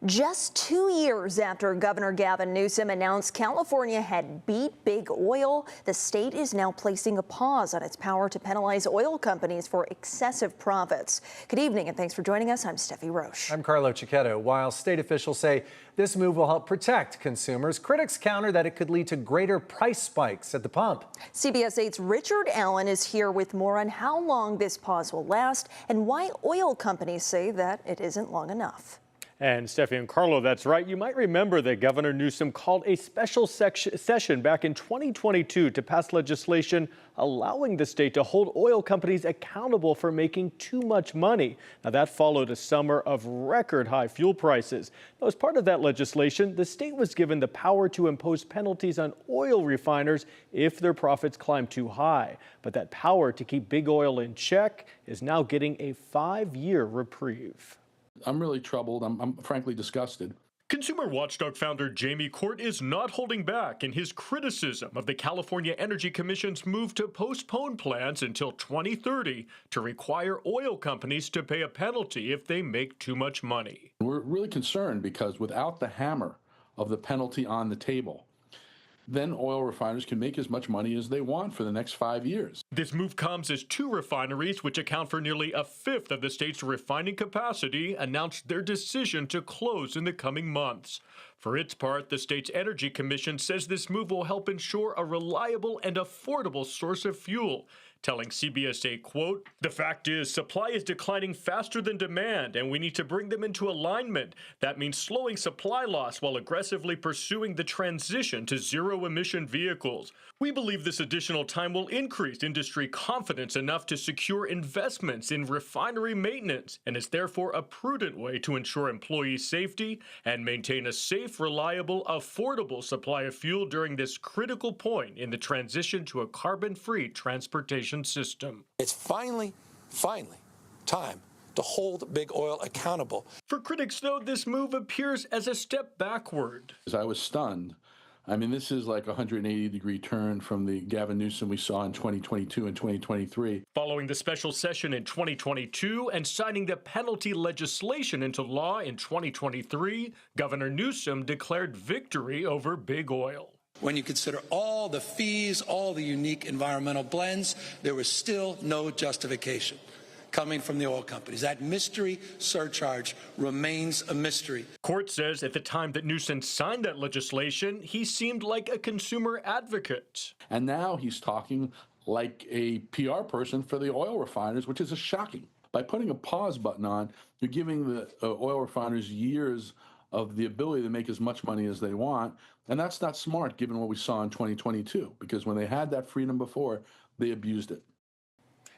Just 2 years after Governor Gavin Newsom announced California had beat big oil, the state is now placing a pause on its power to penalize oil companies for excessive profits. Good evening and thanks for joining us. I'm Steffi Roche. I'm Carlo Cicchetto. While state officials say this move will help protect consumers, critics counter that it could lead to greater price spikes at the pump. CBS 8's Richard Allen is here with more on how long this pause will last and why oil companies say that it isn't long enough. And Steffi and Carlo, that's right. You might remember that Governor Newsom called a special session back in 2022 to pass legislation allowing the state to hold oil companies accountable for making too much money. Now, that followed a summer of record high fuel prices. Now, as part of that legislation, the state was given the power to impose penalties on oil refiners if their profits climb too high. But that power to keep big oil in check is now getting a 5-year reprieve. I'm really troubled. I'm frankly disgusted. Consumer watchdog founder Jamie Court is not holding back in his criticism of the California Energy Commission's move to postpone plans until 2030 to require oil companies to pay a penalty if they make too much money. We're really concerned because without the hammer of the penalty on the table, then oil refiners can make as much money as they want for the next 5 years. This move comes as 2 refineries, which account for nearly a fifth of the state's refining capacity, announced their decision to close in the coming months. For its part, the state's Energy Commission says this move will help ensure a reliable and affordable source of fuel, telling CBS 8, quote, "The fact is, supply is declining faster than demand, and we need to bring them into alignment. That means slowing supply loss while aggressively pursuing the transition to zero-emission vehicles. We believe this additional time will increase industry confidence enough to secure investments in refinery maintenance, and is therefore a prudent way to ensure employee safety and maintain a safe, reliable, affordable supply of fuel during this critical point in the transition to a carbon-free transportation system." It's finally time to hold big oil accountable. For critics, though, this move appears as a step backward. As I was stunned. I mean, this is like a 180-degree turn from the Gavin Newsom we saw in 2022 and 2023. Following the special session in 2022 and signing the penalty legislation into law in 2023, Governor Newsom declared victory over big oil. When you consider all the fees, all the unique environmental blends, there was still no justification coming from the oil companies. That mystery surcharge remains a mystery. Court says at the time that Newsom signed that legislation, he seemed like a consumer advocate. And now he's talking like a PR person for the oil refiners, which is shocking. By putting a pause button on, you're giving the oil refiners years of the ability to make as much money as they want. And that's not smart given what we saw in 2022, because when they had that freedom before, they abused it.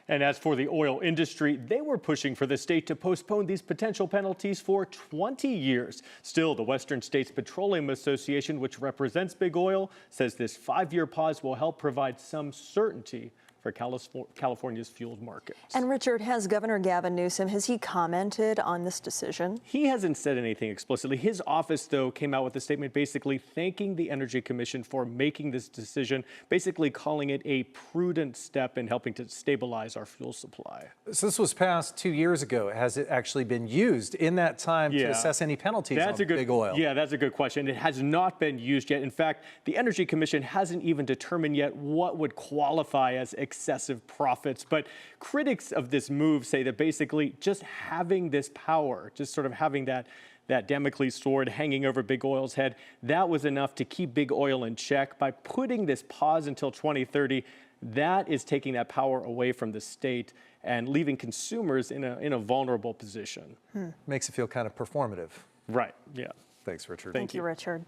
And as for the oil industry, they were pushing for the state to postpone these potential penalties for 20 years. Still, the Western States Petroleum Association, which represents big oil, says this 5-year pause will help provide some certainty for California's fuel markets. And Richard, has Governor Gavin Newsom, has he commented on this decision? He hasn't said anything explicitly. His office, though, came out with a statement basically thanking the Energy Commission for making this decision, basically calling it a prudent step in helping to stabilize our fuel supply. So this was passed 2 years ago. Has it actually been used in that time to assess any penalties on big oil? Yeah, that's a good question. It has not been used yet. In fact, the Energy Commission hasn't even determined yet what would qualify as excessive profits. But critics of this move say that basically just having this power, just sort of having that Damocles sword hanging over big oil's head, that was enough to keep big oil in check. By putting this pause until 2030, that is taking that power away from the state and leaving consumers in a vulnerable position. Makes it feel kind of performative. Right, yeah. Thanks, Richard. Thank you, Richard.